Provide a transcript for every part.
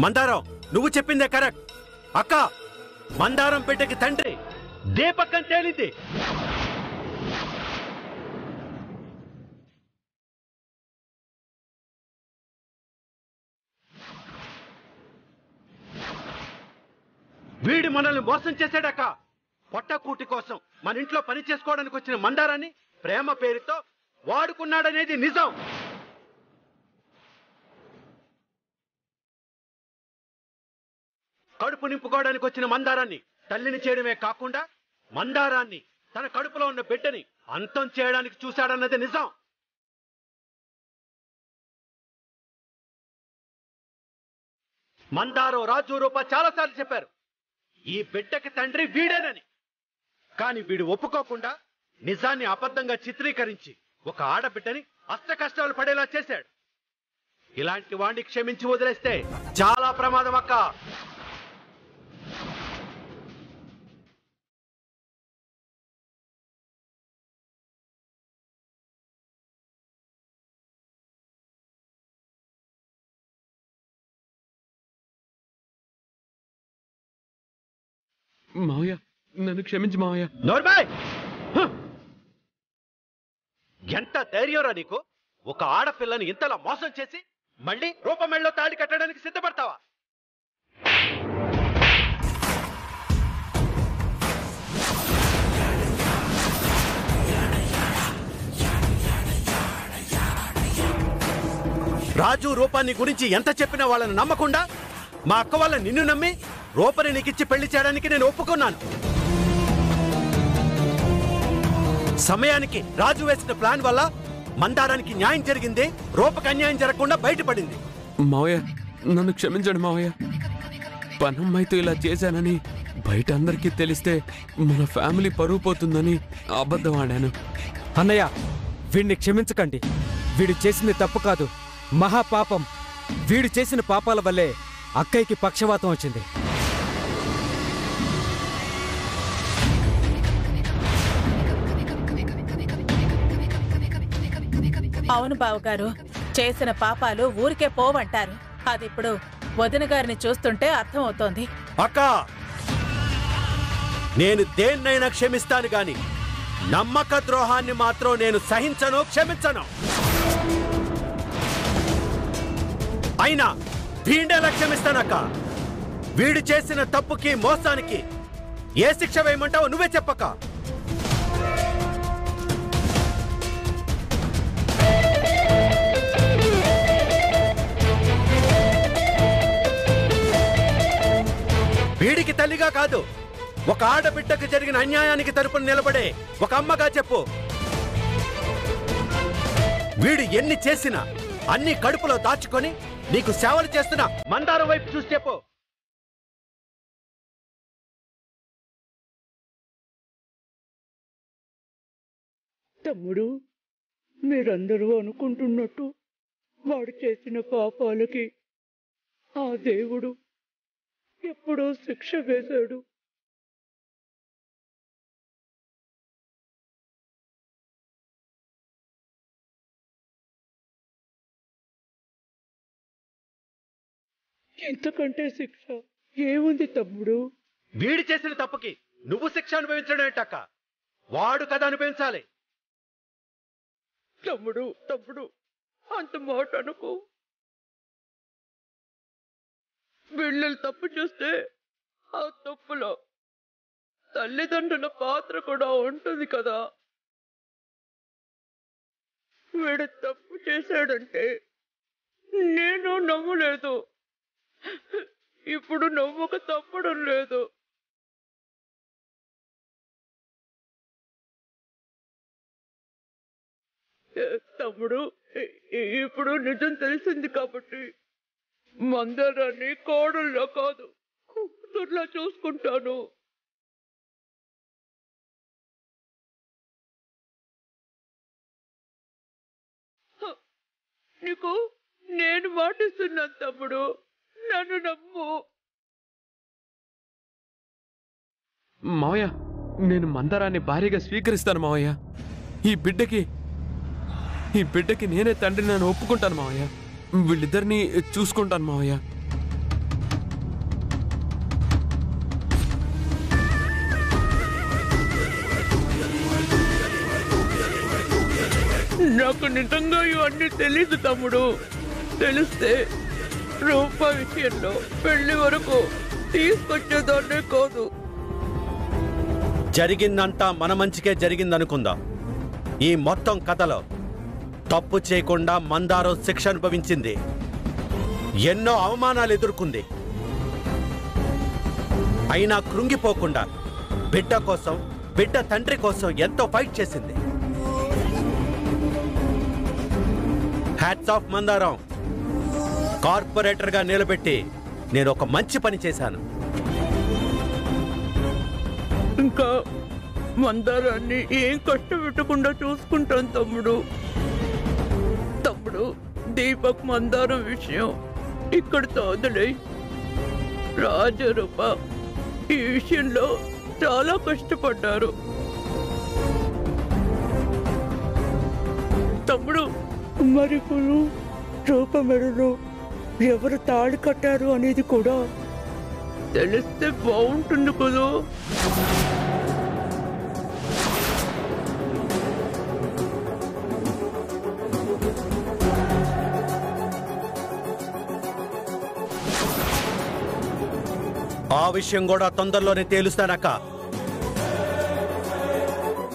మందారం, నువ్వు చెప్పిందే కరెక్ట్. అక్క, మందారం బిడ్డకి తండ్రి దీపకం తేలింది. వీడి మనల్ని మోసం చేశాడక్క. పొట్టకూటి కోసం మన ఇంట్లో పని చేసుకోవడానికి వచ్చిన మందారాన్ని ప్రేమ పేరుతో వాడుకున్నాడనేది నిజం. కడుపు నింపుకోవడానికి వచ్చిన మందారాన్ని తల్లిని చేయడమే కాకుండా మందారాన్ని తన కడుపులో ఉన్న బిడ్డని అంతం చేయడానికి చూశాడన్నది నిజం. మందారం, రాజు, రూప చాలాసార్లు చెప్పారు ఈ బిడ్డకి తండ్రి వీడేనని. కానీ వీడు ఒప్పుకోకుండా నిజాన్ని అబద్ధంగా చిత్రీకరించి ఒక ఆడబిడ్డని అష్ట కష్టాలు పడేలా చేశాడు. ఇలాంటి వాడిని క్షమించి వదిలేస్తే చాలా ప్రమాదం అక్క. మావయ్య, నన్ను క్షమించు మావయ్య. నోర్బాయ్, ఎంత ధైర్యంరా నీకు? ఒక ఆడపిల్లని ఇంతలా మోసం చేసి మళ్ళీ రూపమెళ్ళలో తాళి కట్టడానికి సిద్ధపడతావా? రాజు, రూపాన్ని గురించి ఎంత చెప్పినా వాళ్ళని నమ్మకుండా మా అక్క వాళ్ళ నిన్ను నమ్మి రూపని నీకిచ్చి పెళ్లి చేయడానికి నేను ఒప్పుకున్నాను. సమయానికి రాజు వేసిన ప్లాన్ వల్ల మందారానికి న్యాయం జరిగింది, రూపకు అన్యాయం జరగకుండా బయటపడింది. మావయ్య, నన్ను క్షమించండి మావయ్య. పనమ్మాయితో ఇలా చేశానని బయట అందరికీ తెలిస్తే మన ఫ్యామిలీ పరువు పోతుందని అబద్ధం ఆడాను. అన్నయ్య, వీడిని క్షమించకండి. వీడు చేసింది తప్పు కాదు, మహాపాపం. వీడు చేసిన పాపాల వల్లే అక్కయ్యకి పక్షవాతం వచ్చింది. అవును బావగారు, చేసిన పాపాలు ఊరికే పోవంటారు. అదిప్పుడు వదిన గారిని చూస్తుంటే అర్థమవుతోంది. అక్క, నేను దేన్నైనా క్షమిస్తాను గాని నమ్మక ద్రోహాన్ని మాత్రం నేను సహించను, క్షమించను. అయినా వీడేలా క్షమిస్తానక్క? వీడు చేసిన తప్పుకి, మోసానికి ఏ శిక్ష వేయమంటావో నువ్వే చెప్పక్క. వీడికి తల్లిగా కాదు, ఒక ఆడబిడ్డకు జరిగిన అన్యాయానికి తరపున నిలబడే ఒక అమ్మగా చెప్పు. వీడు ఎన్ని చేసినా అన్ని కడుపులో దాచుకొని నీకు సేవలు చేస్తున్న మందారం వైపు చూసి చెప్పు. తమ్ముడు, మీరందరూ అనుకుంటున్నట్టు వాడు చేసిన పాపాలకి ఆ దేవుడు ఎప్పుడో శిక్ష వేశాడు. ఇంతకంటే శిక్ష ఏముంది తమ్ముడు? వీడు చేసిన తప్పుకి నువ్వు శిక్ష అనుభవించడం ఏంటక్క? వాడు కదా అనుభవించాలి. తమ్ముడు, తమ్ముడు, అంత మాట అనుకో. వీళ్ళు తప్పు చేస్తే ఆ తప్పులో తల్లిదండ్రుల పాత్ర కూడా ఉంటుంది కదా. వీడు తప్పు చేశాడంటే నేను నవ్వలేదు, ఇప్పుడు నవ్వక తప్పడం లేదు. తమ్ముడు, ఇప్పుడు నిజం తెలిసింది కాబట్టి మందారాన్ని కోడల్లో కాదు కూతుర్లా చూసుకుంటాను. నీకు నేను మాటిస్తున్నాను తమ్ముడు, నన్ను నమ్ము. మావయ్య, నేను మందారాన్ని భార్యగా స్వీకరిస్తాను మావయ్య. ఈ బిడ్డకి నేనే తండ్రి, నన్ను ఒప్పుకుంటాను మావయ్య. వీళ్ళిద్దరినీ చూసుకుంటాను మావయ్య. నాకు నిజంగా ఇవన్నీ తెలీదు తమ్ముడు. తెలిస్తే రూప విషయంలో పెళ్లి వరకు తీసుకొచ్చేదాన్నే కాదు. జరిగిందంతా మన మంచికే జరిగిందనుకుందాం. ఈ మొత్తం కథలో తప్పు చేయకుండా మందారం శిక్ష అనుభవించింది, ఎన్నో అవమానాలు ఎదుర్కొంది. అయినా కృంగిపోకుండా బిడ్డ కోసం, బిడ్డ తండ్రి కోసం ఎంతో ఫైట్ చేసింది. హ్యాట్స్ ఆఫ్ మందారం. కార్పొరేటర్గా నిలబెట్టి నేను ఒక మంచి పని చేశాను. ఇంకా మందారాన్ని ఏం కష్టపెట్టకుండా చూసుకుంటాను తమ్ముడు. తమ్ముడు, దీపక్ మందారం విషయం ఇక్కడితో వదిలేయ్. రాజరూప ఈ విషయంలో చాలా కష్టపడ్డారు. తమ్ముడు, మరిప్పుడు రూప మెడలో ఎవరు తాళి కట్టారు అనేది కూడా తెలిస్తే బాగుంటుంది కదా. ఆ విషయం కూడా తొందరలోనే తేలుస్తానక్క.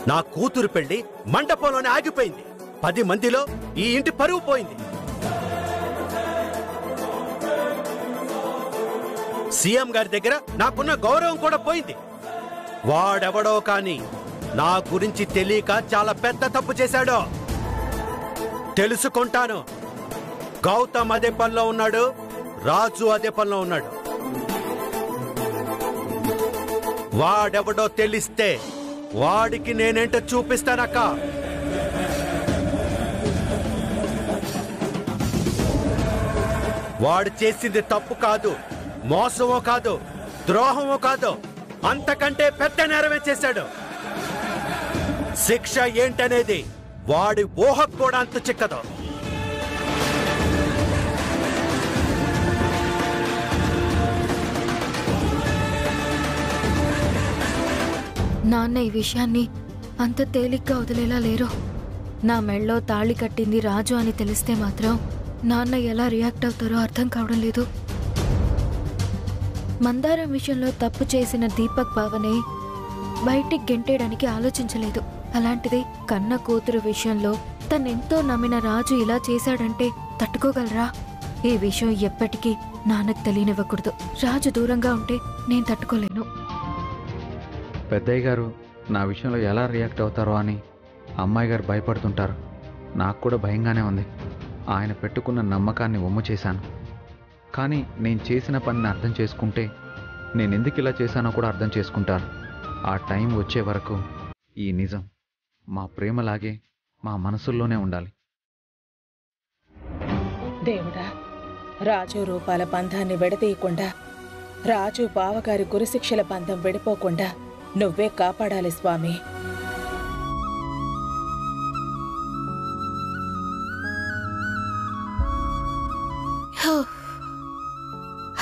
నా కూతురు పెళ్లి మండపంలోనే ఆగిపోయింది. 10 మందిలో ఈ ఇంటి పరువు పోయింది. సీఎం గారి దగ్గర నాకున్న గౌరవం కూడా పోయింది. వాడెవడో కాని నా గురించి తెలియక చాలా పెద్ద తప్పు చేశాడో తెలుసుకుంటాను. గౌతమ్ అదే పనిలో ఉన్నాడు, రాజు అదే పనిలో ఉన్నాడు. వాడెవడో తెలిస్తే వాడికి నేనేంటో చూపిస్తానక్క. వాడు చేసింది తప్పు కాదు, మోసమో కాదు, ద్రోహమో కాదు, అంతకంటే పెద్ద నేరమే చేశాడు. శిక్ష ఏంటనేది వాడి ఊహకు కూడా అంతు చిక్కదు. నాన్న ఈ విషయాన్ని అంత తేలిగ్గా వదిలేలా లేరు. నా మెళ్ళో తాళి కట్టింది రాజు అని తెలిస్తే మాత్రం నాన్న ఎలా రియాక్ట్ అవుతారో అర్థం కావడం లేదు. మందారం విషయంలో తప్పు చేసిన దీపక్ బావనే బయటికి గెంటేయడానికి ఆలోచించలేదు. అలాంటిది కన్న కూతురు విషయంలో తనెంతో నమ్మిన రాజు ఇలా చేశాడంటే తట్టుకోగలరా? ఈ విషయం ఎప్పటికీ నాన్నకు తెలియనివ్వకూడదు. రాజు దూరంగా ఉంటే నేను తట్టుకోలేను. పెద్దయ్య గారు నా విషయంలో ఎలా రియాక్ట్ అవుతారో అని అమ్మాయి గారు భయపడుతుంటారు. నాకు కూడా భయంగానే ఉంది. ఆయన పెట్టుకున్న నమ్మకాన్ని వమ్ము చేశాను. కానీ నేను చేసిన పనిని అర్థం చేసుకుంటే నేను ఎందుకు ఇలా చేశానో కూడా అర్థం చేసుకుంటారు. ఆ టైం వచ్చే వరకు ఈ నిజం మా ప్రేమలాగే మా మనసుల్లోనే ఉండాలి. దేవుడా, రాజు రూపాల బంధాన్ని విడదీయకుండా, రాజు బావగారి గురుశిక్షల బంధం విడిపోకుండా నువ్వే కాపాడాలి స్వామి.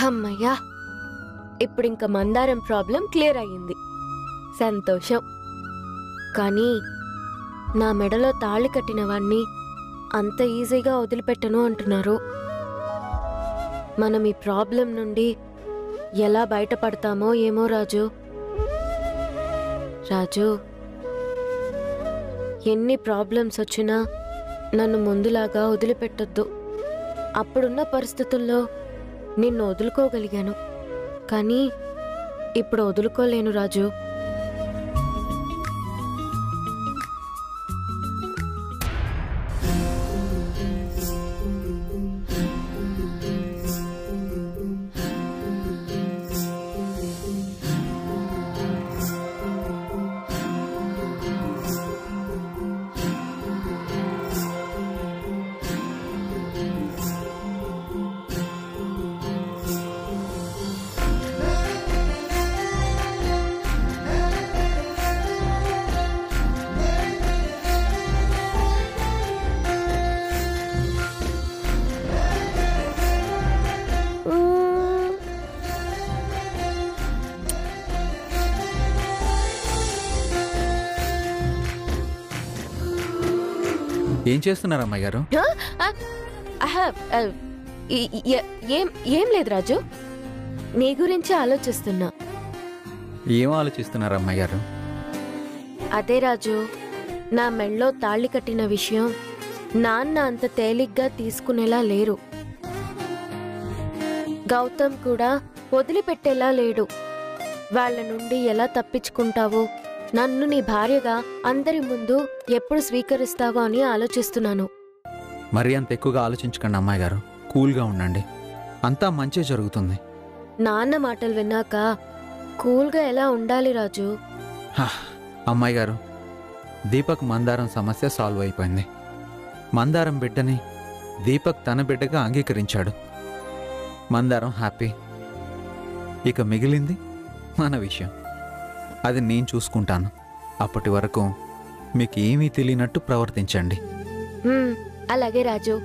అమ్మయ్యా, ఇప్పుడింక మందారం ప్రాబ్లం క్లియర్ అయ్యింది. సంతోషం. కానీ నా మెడలో తాళి కట్టిన వాణ్ణి అంత ఈజీగా వదిలిపెట్టను అంటున్నారు. మనం ఈ ప్రాబ్లం నుండి ఎలా బయటపడతామో ఏమో రాజు. రాజు, ఎన్ని ప్రాబ్లమ్స్ వచ్చినా నన్ను ముందులాగా వదిలిపెట్టొద్దు. అప్పుడున్న పరిస్థితుల్లో నిన్ను వదులుకోగలిగాను, కానీ ఇప్పుడు వదులుకోలేను రాజు. ఏం చేస్తున్నారు అమ్మాయి గారు? ఏం లేదు రాజు, నీ గురించి ఆలోచిస్తున్నా. ఏం ఆలోచిస్తున్నారు అమ్మాయి గారు? అదే రాజు, నా మెళ్ళో తాళి కట్టిన విషయం నాన్న అంత తేలిగ్గా తీసుకునేలా లేరు. గౌతమ్ కూడా వదిలిపెట్టేలా లేడు. వాళ్ళ నుండి ఎలా తప్పించుకుంటావో, నన్ను నీ భార్యగా అందరి ముందు ఎప్పుడు స్వీకరిస్తావో అని ఆలోచిస్తున్నాను. మరీ అంత ఎక్కువగా ఆలోచించకండి అమ్మాయి గారు. కూల్గా ఉండండి, అంతా మంచి జరుగుతుంది. నాన్న మాటలు విన్నాక కూల్గా ఎలా ఉండాలి రాజు? అమ్మాయి గారు, దీపక్ మందారం సమస్య సాల్వ్ అయిపోయింది. మందారం బిడ్డని దీపక్ తన బిడ్డగా అంగీకరించాడు. మందారం హ్యాపీ. ఇక మిగిలింది మన విషయం. అది నేను చూసుకుంటాను. అప్పటి వరకు మీకు ఏమీ తెలియనట్టు ప్రవర్తించండి. అలాగే రాజు,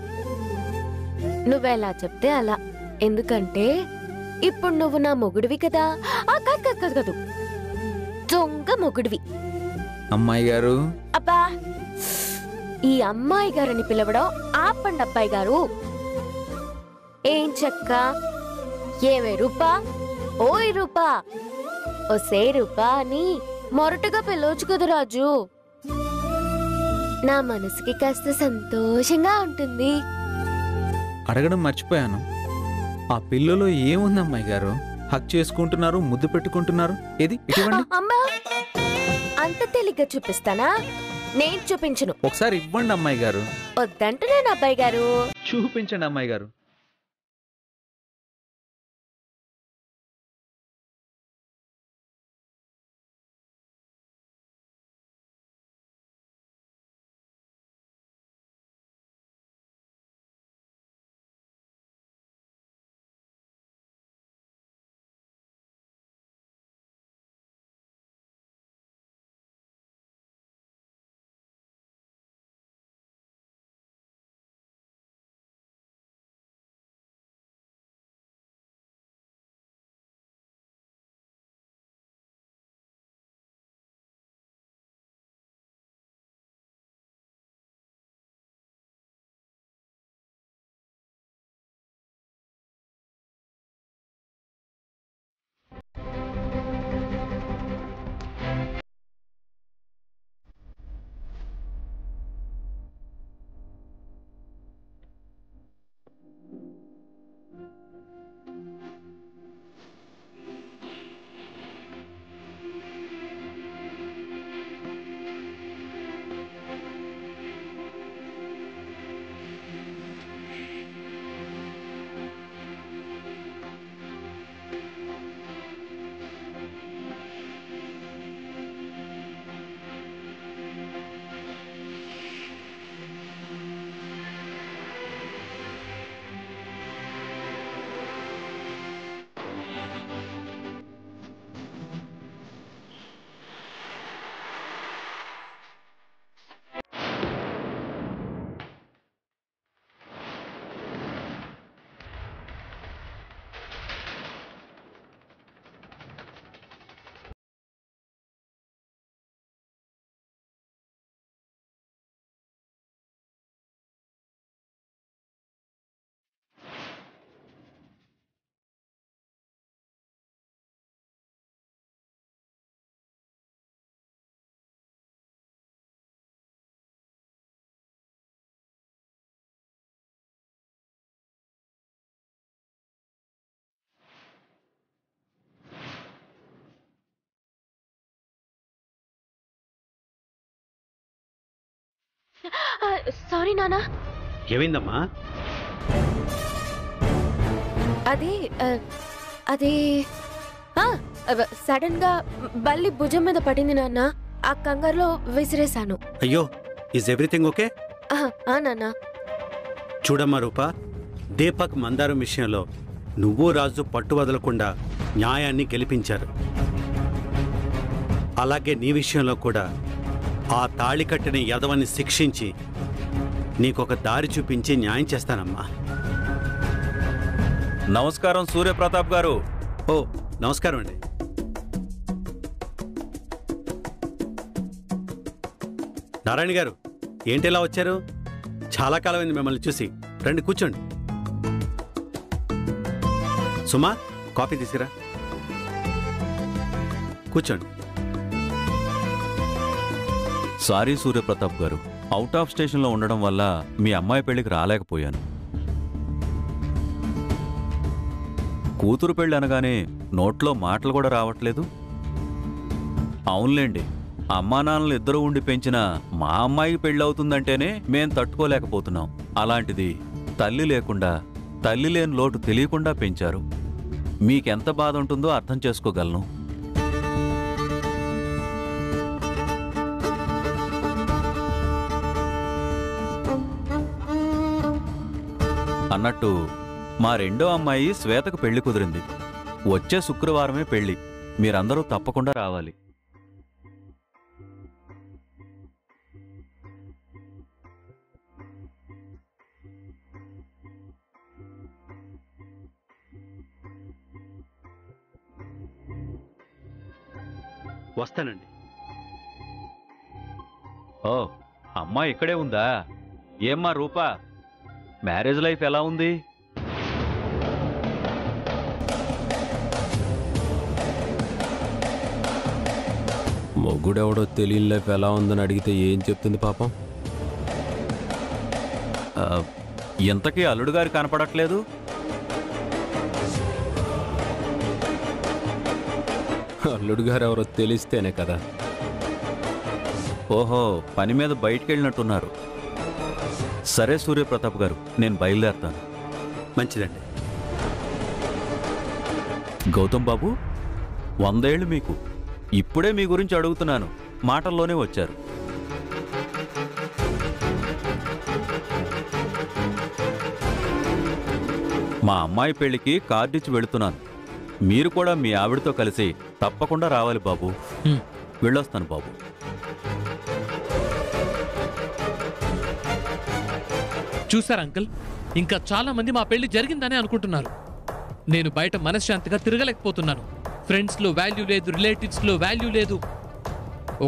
నువ్వెలా చెప్తే అలా. ఎందుకంటే ఇప్పుడు నువ్వు నా మొగుడివి కదా. కాదు, దొంగ మొగుడివి. అమ్మాయి గారు, అబ్బా, ఈ అమ్మాయి గారని పిలవడం ఆపండి అబ్బాయి గారు. ఏం చెక్క, ఏమే రూపా, ఓయ్ రూపా, ఓసే రూపా అని మొరటుగా పిలవచ్చు కదా రాజు. నా మనసుకి కాస్త సంతోషంగా ఉంటుంది. అడగడం మర్చిపోయాను. ఆ పిల్లలో ఏముంది అమ్మాయి గారు? హక్ చేసుకుంటున్నారు, ముద్దు పెట్టుకుంటున్నారు. ఏది ఇటువంటి? అమ్మా, అంత తేలిగ్గా చూపిస్తానా? నేను చూపించను. ఒకసారి ఇవ్వండి అమ్మాయి గారు. వద్దంటున్నాను అబ్బాయి గారు. చూపించండి అమ్మాయి గారు. సారీ నానా. ఏమైందమ్మా? అది అది సడన్ గా బల్లి భుజం మీద పడింది నాన్న. ఆ కంగారులో విసిరేశాను. అయ్యో, ఈజ్ ఎవ్రీథింగ్ ఓకే? నాన్న. చూడమ్మా రూపా, దీపక్ మందారం విషయంలో నువ్వు రాజు పట్టు వదలకుండా న్యాయాన్ని గెలిపించారు. అలాగే నీ విషయంలో కూడా ఆ తాళి కట్టిన యదవని శిక్షించి నీకొక దారి చూపించి న్యాయం చేస్తానమ్మా. నమస్కారం సూర్యప్రతాప్ గారు. ఓ నమస్కారం అండి. నారాయణ గారు, ఏంటి ఇలా వచ్చారు? చాలా కాలమైంది మిమ్మల్ని చూసి. రండి కూర్చోండి. సుమా, కాఫీ తీసిరా. కూర్చోండి. సారీ సూర్యప్రతాప్ గారు, అవుట్ ఆఫ్ స్టేషన్లో ఉండడం వల్ల మీ అమ్మాయి పెళ్లికి రాలేకపోయాను. కూతురు పెళ్ళి అనగానే నోట్లో మాటలు కూడా రావట్లేదు. అవునులేండి, అమ్మా నాన్నలు ఇద్దరు ఉండి పెంచిన మా అమ్మాయికి పెళ్ళవుతుందంటేనే మేం తట్టుకోలేకపోతున్నాం. అలాంటిది తల్లి లేకుండా, తల్లి లేని లోటు తెలియకుండా పెంచారు. మీకెంత బాధ ఉంటుందో అర్థం చేసుకోగలను. అన్నట్టు మా రెండో అమ్మాయి శ్వేతకు పెళ్లి కుదిరింది. వచ్చే శుక్రవారమే పెళ్లి. మీరందరూ తప్పకుండా రావాలి. వస్తానండి. ఓ, అమ్మాయి ఇక్కడే ఉందా? ఏమ్మా రూపా, మ్యారేజ్ లైఫ్ ఎలా ఉంది? మొగ్గుడెవడో తెలియని లైఫ్ ఎలా ఉందని అడిగితే ఏం చెప్తుంది పాపం? ఇంతకీ అల్లుడు గారు కనపడట్లేదు. అల్లుడు గారు ఎవరో తెలిస్తేనే కదా. ఓహో, పని మీద బయటికి వెళ్ళినట్టున్నారు. సరే సూర్యప్రతాప్ గారు, నేను బయలుదేరతాను. మంచిదండి. గౌతమ్ బాబు, 100 ఏళ్ళు మీకు. ఇప్పుడే మీ గురించి అడుగుతున్నాను, మాటల్లోనే వచ్చారు. మా అమ్మాయి పెళ్లికి కార్డిచ్చి వెళుతున్నాను. మీరు కూడా మీ ఆవిడతో కలిసి తప్పకుండా రావాలి బాబు. వెళ్ళొస్తాను బాబు. చూశారు అంకుల్, ఇంకా చాలా మంది మా పెళ్లి జరిగిందని అనుకుంటున్నారు. నేను బయట మనశ్శాంతిగా తిరగలేకపోతున్నాను. ఫ్రెండ్స్లో వాల్యూ లేదు, రిలేటివ్స్లో వాల్యూ లేదు.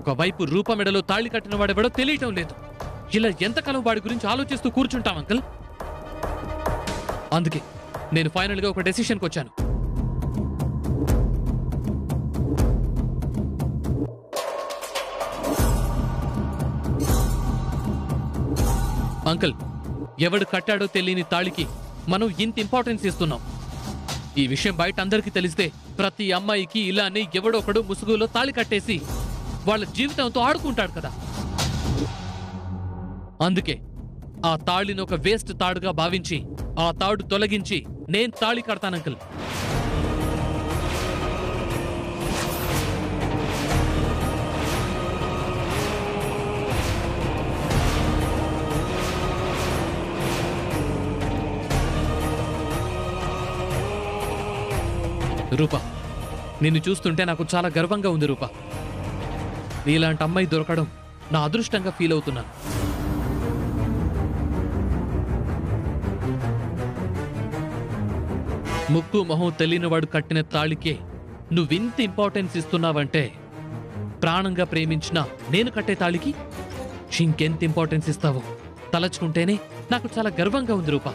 ఒకవైపు రూపమెడలో తాళి కట్టిన వాడెవడో తెలియటం లేదు. ఇలా ఎంతకాలం వాడి గురించి ఆలోచిస్తూ కూర్చుంటాం అంకుల్? అందుకే నేను ఫైనల్గా ఒక డెసిషన్కి వచ్చాను. అంకుల్, ఎవడు కట్టాడో తెలియని తాళికి మనం ఇంత ఇంపార్టెన్స్ ఇస్తున్నాం. ఈ విషయం బయట అందరికీ తెలిస్తే ప్రతి అమ్మాయికి ఇలానే ఎవడొకడు ముసుగులో తాళి కట్టేసి వాళ్ళ జీవితంతో ఆడుకుంటాడు కదా. అందుకే ఆ తాళిని ఒక వేస్ట్ తాడుగా భావించి ఆ తాడు తొలగించి నేను తాళి కడతాను అంకుల్. రూపా, నిన్ను చూస్తుంటే నాకు చాలా గర్వంగా ఉంది రూపా. నీలాంటి అమ్మాయి దొరకడం నా అదృష్టంగా ఫీల్ అవుతున్నాను. ముక్కు మొహం తెలియనివాడు కట్టిన తాళికే నువ్వింత ఇంపార్టెన్స్ ఇస్తున్నావంటే ప్రాణంగా ప్రేమించిన నేను కట్టే తాళికి ఇంకెంత ఇంపార్టెన్స్ ఇస్తావో తలచుకుంటేనే నాకు చాలా గర్వంగా ఉంది రూపా.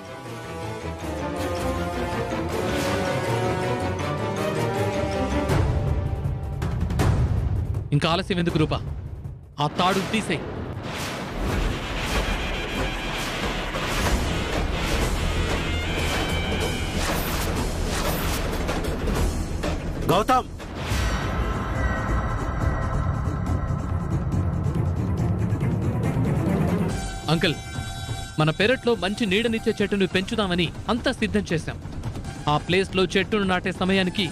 ఇంకా ఆలస్యం ఎందుకు రూపా? ఆ తాడు తీసేయ్. గౌతమ్, అంకుల్, మన పెరట్లో మంచి నీడనిచ్చే చెట్టును పెంచుదామని అంతా సిద్ధం చేశాం. ఆ ప్లేస్లో చెట్టును నాటే సమయానికి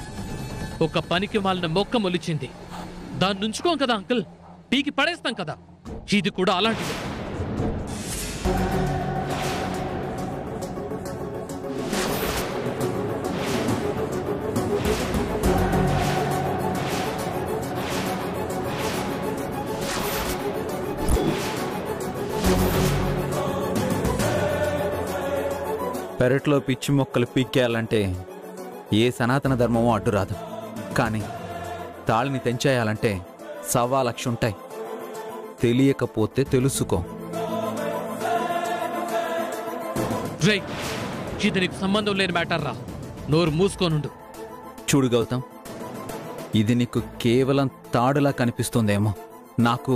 ఒక పనికి మాలిన మొక్క మొలిచింది. దాన్ని ఉంచుకోం కదా అంకుల్, పీకి పడేస్తాం కదా. ఇది కూడా అలాంటిది. పెరట్లో పిచ్చి మొక్కలు పీకేయాలంటే ఏ సనాతన ధర్మమో అడ్డురాదు. కానీ తాళిని తెంచేయాలంటే 1,00,000 ఉంటాయి. తెలియకపోతే తెలుసుకో. రే, ఇది నీకు సంబంధం లేని మ్యాటర్ రా. నోరు మూసుకోనుండు. చూడు గౌతమ్, ఇది నీకు కేవలం తాడులా కనిపిస్తుందేమో, నాకు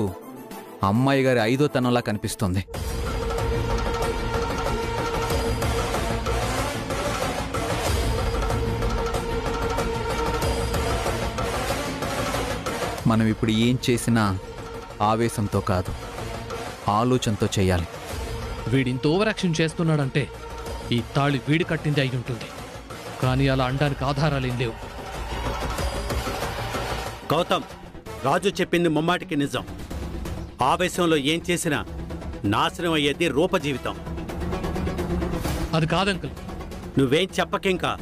అమ్మాయి గారి 5వ తనంలా కనిపిస్తుంది. మనం ఇప్పుడు ఏం చేసినా ఆవేశంతో కాదు, ఆలోచనతో చేయాలి. వీడింత ఓవర్ యాక్షన్ చేస్తున్నాడంటే ఈ తాళి వీడి కట్టింది అయి ఉంటుంది. కానీ అలా అనడానికి ఆధారాలేం లేవు. గౌతమ్, రాజు చెప్పింది ముమ్మాటికి నిజం. ఆవేశంలో ఏం చేసినా నాశనం అయ్యేది రూప జీవితం. అది కాదంకుల్. నువ్వేం చెప్పకింకా.